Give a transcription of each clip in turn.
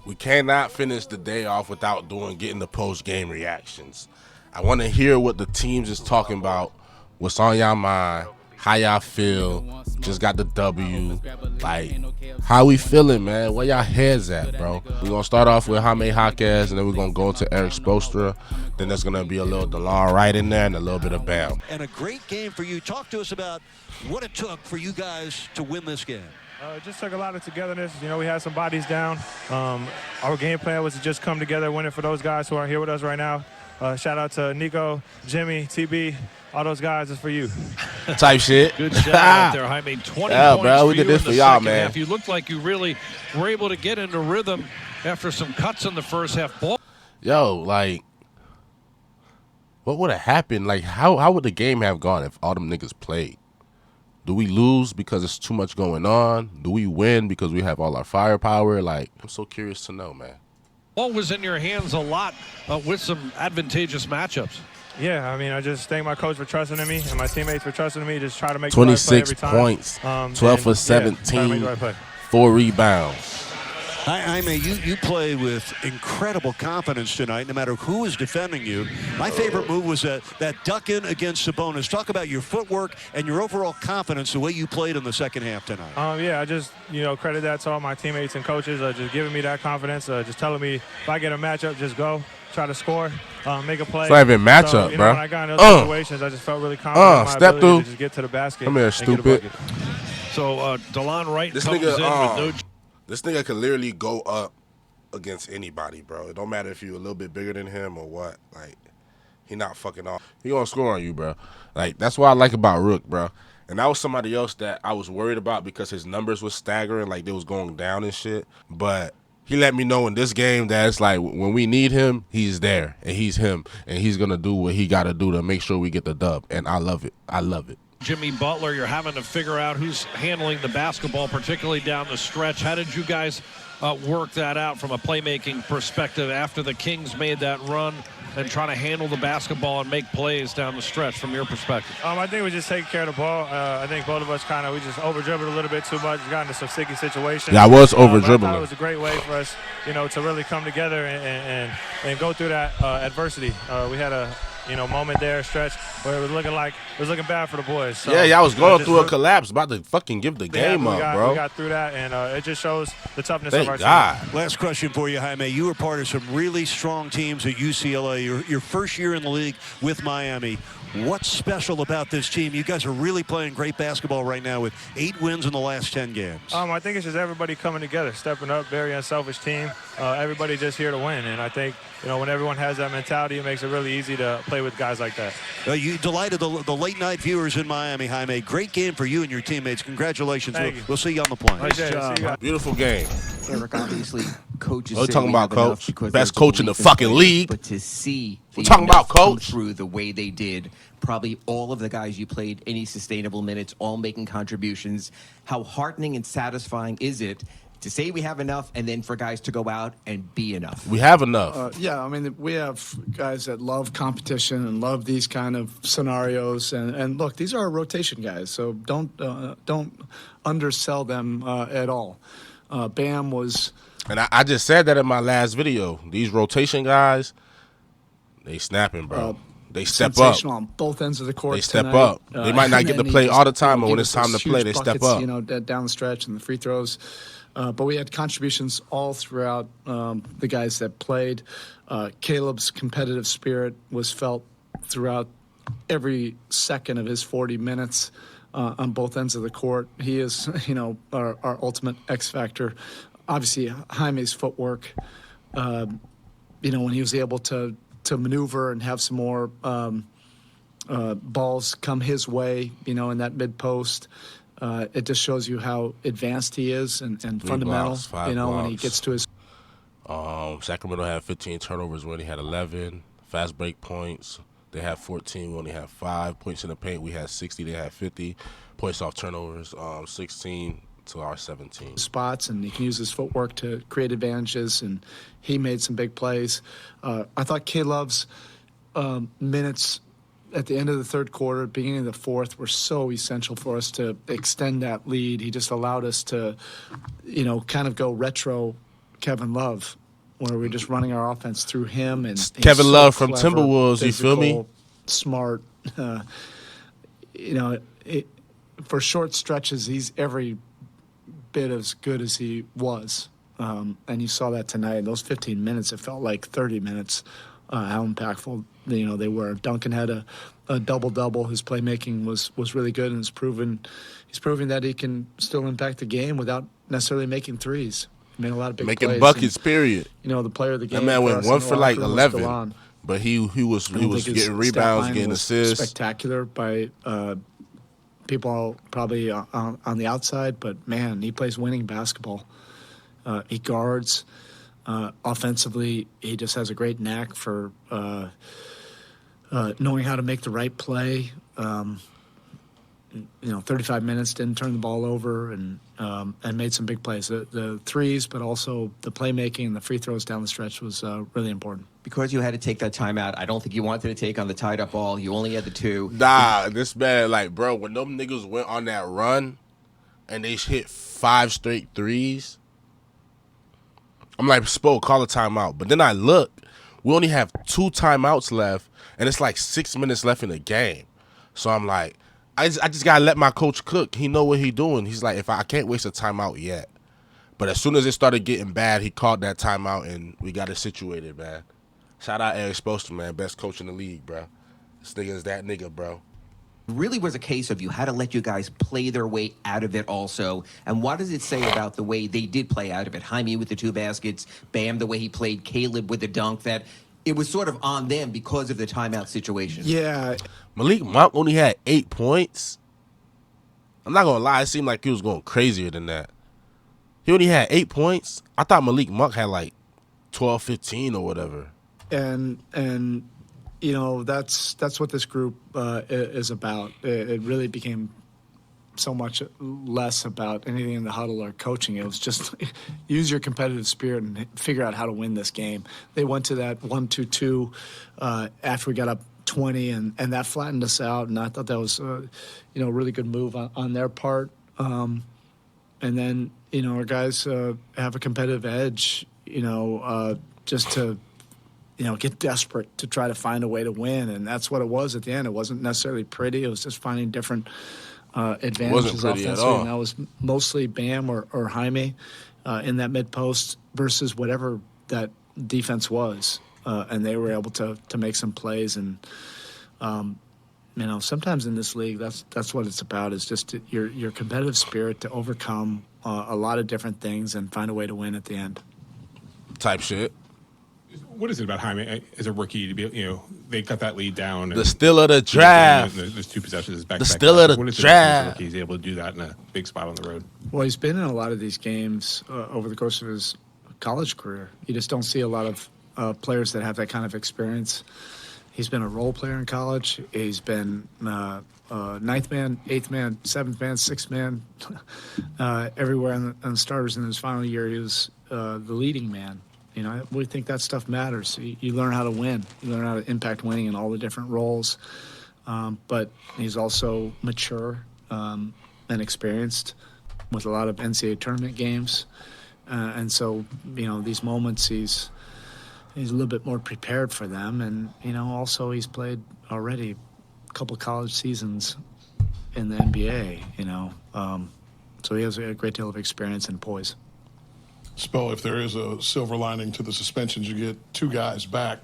we cannot finish the day off without getting the post-game reactions. I want to hear what the teams is talking about, what's on y'all mind, how y'all feel, just got the W, like, how we feeling, man? Where y'all heads at, bro? We're going to start off with Jaime Jaquez, and then we're going to go into Erik Spoelstra. Then there's going to be a little Delon Wright in there and a little bit of Bam. And a great game for you. Talk to us about what it took for you guys to win this game. It just took a lot of togetherness. You know, we had some bodies down. Our game plan was to just come together, win it for those guys who aren't here with us right now. Shout out to Nico, Jimmy, TB, all those guys. It's for you. Type shit. Good shout out there, Jaime. 20 points bro, we for did you this in for the y'all, second man. half. You looked like you really were able to get into rhythm after some cuts in the first half. Yo, like, what would have happened? Like, how would the game have gone if all them niggas played? Do we lose because it's too much going on? Do we win because we have all our firepower? Like, I'm so curious to know, man. Ball was in your hands a lot with some advantageous matchups. Yeah, I mean, I just thank my coach for trusting in me and my teammates for trusting in me. Just try to make 26 the right play every points, 12 for 17, yeah, right 4 rebounds. Jaime, you play with incredible confidence tonight, no matter who is defending you. My favorite move was that duck in against Sabonis. Talk about your footwork and your overall confidence, the way you played in the second half tonight. Yeah, I just, credit that to all my teammates and coaches, just giving me that confidence, just telling me if I get a matchup, just go, try to score, make a play. It's not even matchup, bro. When I got in those situations, I just felt really confident in my step ability through. to just get to the basket. Come here, and stupid. Get a bucket. So Delon Wright This comes nigga, in with no... This nigga can literally go up against anybody, bro. It don't matter if you're a little bit bigger than him or what. Like, he not fucking off. He gonna score on you, bro. Like, that's what I like about Rook, bro. And that was somebody else that I was worried about because his numbers was staggering, like they was going down and shit. But he let me know in this game that it's like when we need him, he's there. And he's him. And he's gonna do what he gotta do to make sure we get the dub. And I love it. I love it. Jimmy Butler, you're having to figure out who's handling the basketball, particularly down the stretch. How did you guys work that out from a playmaking perspective after the Kings made that run and trying to handle the basketball and make plays down the stretch from your perspective? I think we just taking care of the ball. I think both of us we just over-dribbled a little bit too much, got into some sticky situations. Yeah, I was over-dribbling. I thought it was a great way for us, to really come together and go through that adversity. We had a moment there, stretch where it was looking bad for the boys. So, yeah, I was going through a collapse, about to fucking give the game up, bro. We got through that, and it just shows the toughness Thank of our God. team. Last question for you, Jaime. You were part of some really strong teams at UCLA. Your first year in the league with Miami. What's special about this team? You guys are really playing great basketball right now with 8 wins in the last 10 games. I think it's just everybody coming together, stepping up, very unselfish team. Everybody just here to win, and I think when everyone has that mentality, it makes it really easy to play with guys like that. You delighted the late-night viewers in Miami, Jaime. Great game for you and your teammates. Congratulations. We'll see you on the plane. Nice job. Beautiful game. Erik, obviously, coaches. We're talking about coach, best there's coach in the fucking league. But to see we're talking about coach through the way they did, probably all of the guys you played any sustainable minutes, all making contributions. How heartening and satisfying is it to say we have enough, and then for guys to go out and be enough? We have enough. Yeah, I mean, we have guys that love competition and love these kind of scenarios. And look, these are rotation guys, so don't undersell them at all. Bam was... And I just said that in my last video. These rotation guys, they snapping, bro. They step up. Sensational on both ends of the court. They step tonight. up. They might not get to play all the time, but when it's time to play, they step up. Down the stretch and the free throws. But we had contributions all throughout the guys that played. Caleb's competitive spirit was felt throughout every second of his 40 minutes on both ends of the court. He is, our ultimate X factor. Obviously, Jaime's footwork, when he was able to maneuver and have some more balls come his way, in that mid-post. It just shows you how advanced he is and fundamental, blocks, when he gets to his... Sacramento had 15 turnovers when he had 11. Fast break points, they had 14. We only had 5 points in the paint. We had 60. They had 50 points off turnovers. 16 to our 17 spots, and he can use his footwork to create advantages, and he made some big plays. I thought Caleb's minutes at the end of the third quarter, beginning of the fourth, were so essential for us to extend that lead. He just allowed us to, kind of go retro Kevin Love, where we're just running our offense through him. And he's Kevin so Love from clever, Timberwolves, you feel me? physical, smart. For short stretches, he's every bit as good as he was. And you saw that tonight. In those 15 minutes, it felt like 30 minutes, how impactful they were. Duncan had a double-double. His playmaking was really good, and he's proving that he can still impact the game without necessarily making threes. He made a lot of big Making plays. buckets, period. The player of the game. That man for went us in 1 the for like locker room was 11, Delon. but he was I don't think his getting stat rebounds, line getting was assists. spectacular by people probably on the outside, but man, he plays winning basketball. He guards. Offensively, he just has a great knack for knowing how to make the right play. 35 minutes, didn't turn the ball over, and made some big plays. The threes, but also the playmaking and the free throws down the stretch was really important. Because you had to take that timeout, I don't think you wanted to take on the tied-up ball. You only had the 2. Nah, this man, like, bro, when them niggas went on that run and they hit 5 straight threes, I'm like, Spo, call a timeout. But then I look, we only have 2 timeouts left, and it's like 6 minutes left in the game. So I'm like, I just gotta let my coach cook. He know what he doing. He's like, I can't waste a timeout yet. But as soon as it started getting bad, he called that timeout, and we got it situated, man. Shout out Erik Spoelstra, man, best coach in the league, bro. This nigga is that nigga, bro. Really was a case of you had to let you guys play their way out of it also. And what does it say about the way they did play out of it? Jaime with the 2 baskets, Bam the way he played, Caleb with the dunk, that it was sort of on them because of the timeout situation. Yeah. Malik Monk only had 8 points. I'm not going to lie. It seemed like he was going crazier than that. He only had 8 points. I thought Malik Monk had like 12, 15 or whatever. And that's what this group is about. It really became so much less about anything in the huddle or coaching. It was just use your competitive spirit and figure out how to win this game. They went to that 1-2-2 after we got up 20, and that flattened us out. And I thought that was a really good move on their part. And then our guys have a competitive edge. Just to get desperate to try to find a way to win, and that's what it was at the end. It wasn't necessarily pretty. It was just finding different advantages offensively, and that was mostly Bam or Jaime in that mid post versus whatever that defense was, and they were able to make some plays. And sometimes in this league, that's what it's about, is just your competitive spirit to overcome a lot of different things and find a way to win at the end. Type shit. What is it about Jaime as a rookie to be, they cut that lead down? The steal of the draft. There's 2 possessions back. The steal of the what is draft. He's able to do that in a big spot on the road. Well, he's been in a lot of these games over the course of his college career. You just don't see a lot of players that have that kind of experience. He's been a role player in college. He's been ninth man, eighth man, seventh man, sixth man, everywhere on the starters. In his final year, he was the leading man. We think that stuff matters. You learn how to win. You learn how to impact winning in all the different roles. But he's also mature and experienced with a lot of NCAA tournament games. And so, these moments he's a little bit more prepared for them. And, also he's played already a couple college seasons in the NBA, so he has a great deal of experience and poise. Spo, if there is a silver lining to the suspensions, you get 2 guys back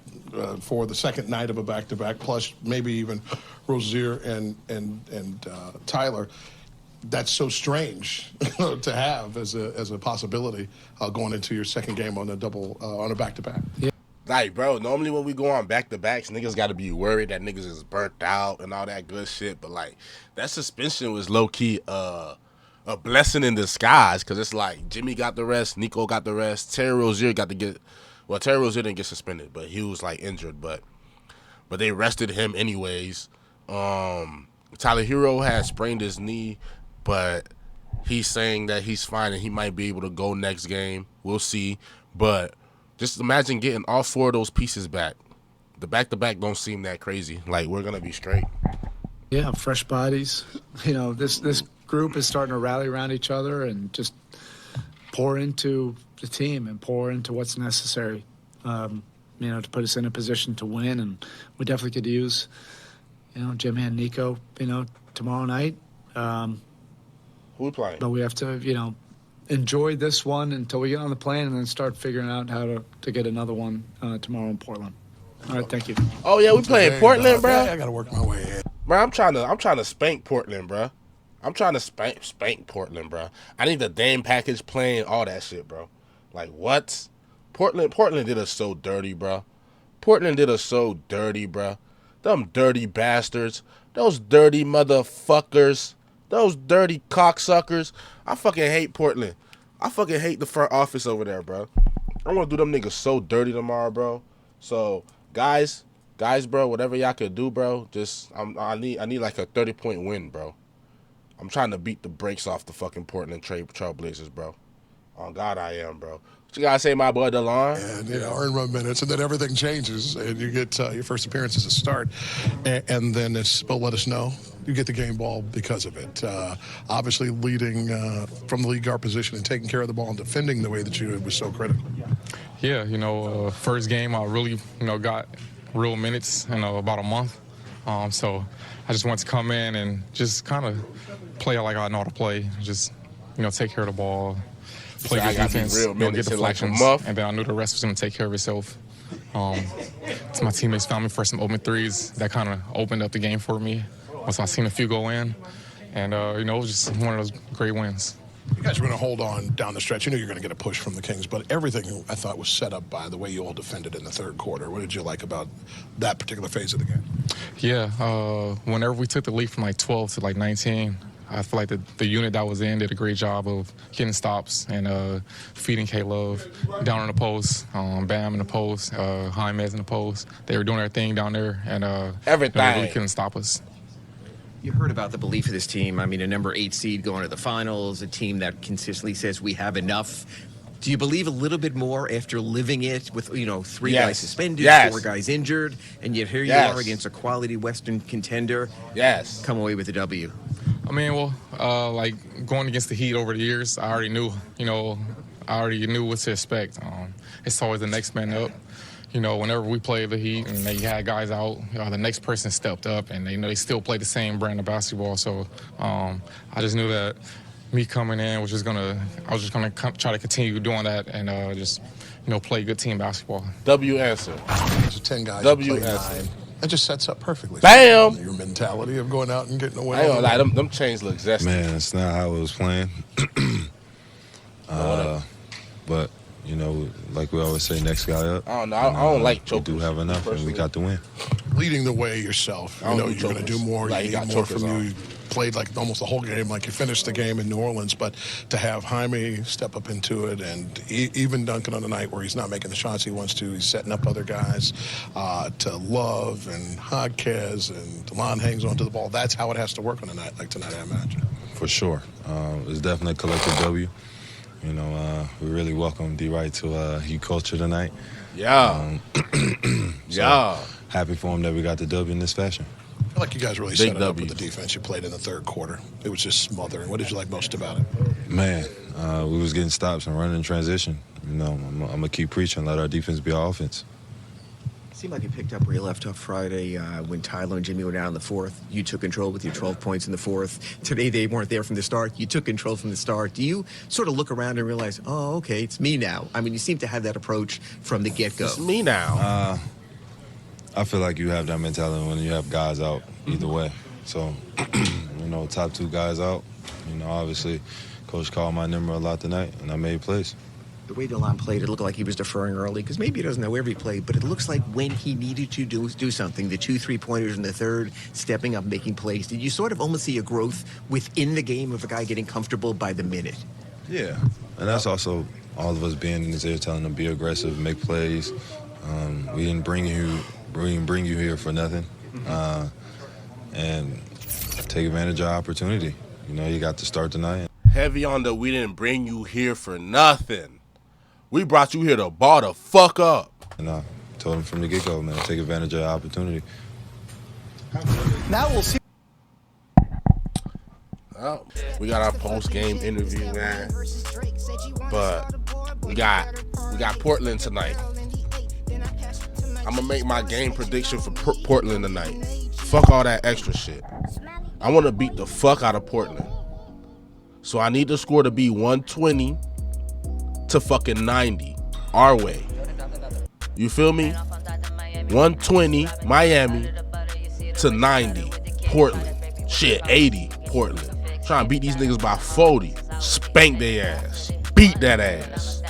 for the second night of a back-to-back, plus maybe even Rozier and Tyler. That's so strange to have as a possibility going into your second game on a back-to-back. Yeah. Like, bro, normally when we go on back-to-backs, niggas got to be worried that niggas is burnt out and all that good shit. But, like, that suspension was low-key a blessing in disguise, because it's like Jimmy got the rest, Nico got the rest, Terry Rozier Terry Rozier didn't get suspended, but he was like injured, but they rested him anyways. Tyler Hero had sprained his knee, but he's saying that he's fine and he might be able to go next game. We'll see. But just imagine getting all 4 of those pieces back. The back-to-back don't seem that crazy. Like, we're gonna be straight. Yeah, fresh bodies. This group is starting to rally around each other and just pour into the team and pour into what's necessary, to put us in a position to win. And we definitely could use, Jimmy and Nico, tomorrow night. Who we playing? But we have to, enjoy this one until we get on the plane and then start figuring out how to get another one tomorrow in Portland. All right, thank you. Oh yeah, we playing Portland, bro. I got to work my way in. Bro, I'm trying to spank Portland, bro. I'm trying to spank Portland, bro. I need the Dame package playing, all that shit, bro. Like what? Portland did us so dirty, bro. Portland did us so dirty, bro. Them dirty bastards. Those dirty motherfuckers. Those dirty cocksuckers. I fucking hate Portland. I fucking hate the front office over there, bro. I'm gonna do them niggas so dirty tomorrow, bro. So, guys, bro, whatever y'all could do, bro, I need like a 30-point win, bro. I'm trying to beat the brakes off the fucking Portland Trailblazers, bro. On God, I am, bro. What you gotta say, my boy Delon? And earn run minutes, and then everything changes, and you get your first appearance as a start, and then Spo let us know you get the game ball because of it. Obviously, leading from the lead guard position and taking care of the ball and defending the way that you did was so critical. Yeah, first game I really, got real minutes in about a month. So I just wanted to come in and just kind of play like I know how to play. Just, take care of the ball, play good defense, get deflections, and then I knew the rest was going to take care of itself. My teammates found me for some open threes. That kind of opened up the game for me once I seen a few go in. And, it was just one of those great wins. You guys are going to hold on down the stretch. You knew you're going to get a push from the Kings, but everything I thought was set up by the way you all defended in the third quarter. What did you like about that particular phase of the game? Yeah, whenever we took the lead from 12 to 19, I feel like the unit that was in did a great job of getting stops and feeding K-Love down in the post, Bam in the post, Jaime in the post. They were doing their thing down there, and everything. They really couldn't stop us. You heard about the belief of this team. I mean, a number 8 seed going to the finals, a team that consistently says we have enough. Do you believe a little bit more after living it with, 3 guys suspended, 4 guys injured, and yet here you are against a quality Western contender? Yes. Come away with a W. I mean, going against the Heat over the years, I already knew, what to expect. It's always the next man up. Whenever we play the Heat and they had guys out, the next person stepped up, and they still play the same brand of basketball. So I just knew that me coming in I was just gonna try to continue doing that and play good team basketball. W answer. There's 10 guys. W answer. That just sets up perfectly. Bam! Your mentality of going out and getting a win. I ain't gonna lie, them chains look zesty. Man, that's not how I was playing. But, like we always say, next guy up. I don't know. I don't like choking. We do have enough, and we got the win. Leading the way yourself. You're going to do more. Like, you need more from you. You played like almost the whole game, like you finished the game in New Orleans. But to have Jaime step up into it, and even Duncan on the night where he's not making the shots he wants to, he's setting up other guys to Love and Jaquez and Delon hangs onto the ball. That's how it has to work on a night like tonight, I imagine. For sure. It's definitely a collective W. We really welcome D. Wright to Heat culture tonight. Yeah. Happy for him that we got the W in this fashion. I feel like you guys really set it up with the defense you played in the third quarter. It was just smothering. What did you like most about it? Man, we was getting stops and running in transition. I'm going to keep preaching, let our defense be our offense. Seemed like you picked up where you left off Friday when Tyler and Jimmy were down in the fourth. You took control with your 12 points in the fourth. Today they weren't there from the start. You took control from the start. Do you sort of look around and realize, oh, okay, it's me now? I mean, you seem to have that approach from the get-go. It's me now. I feel like you have that mentality when you have guys out either way. So, top 2 guys out. Obviously, Coach called my number a lot tonight, and I made plays. The way Delon played, it looked like he was deferring early, because maybe he doesn't know every play, but it looks like when he needed to do something, the 2 3-pointers in the third, stepping up, making plays. Did you sort of almost see a growth within the game of a guy getting comfortable by the minute? Yeah, and that's also all of us being in this area telling them be aggressive, make plays. We didn't bring you here for nothing, and take advantage of our opportunity. You got to start tonight. Heavy on the we didn't bring you here for nothing. We brought you here to ball the fuck up. And I told him from the get-go, man, take advantage of the opportunity. Now we'll see. Oh, we got our post-game interview, man. But We got Portland tonight. I'm gonna make my game prediction for Portland tonight. Fuck all that extra shit. I want to beat the fuck out of Portland. So I need the score to be 120 to fucking 90. Our way. You feel me? 120 Miami to 90 Portland. Shit, 80 Portland. Trying to beat these niggas by 40. Spank their ass. Beat that ass.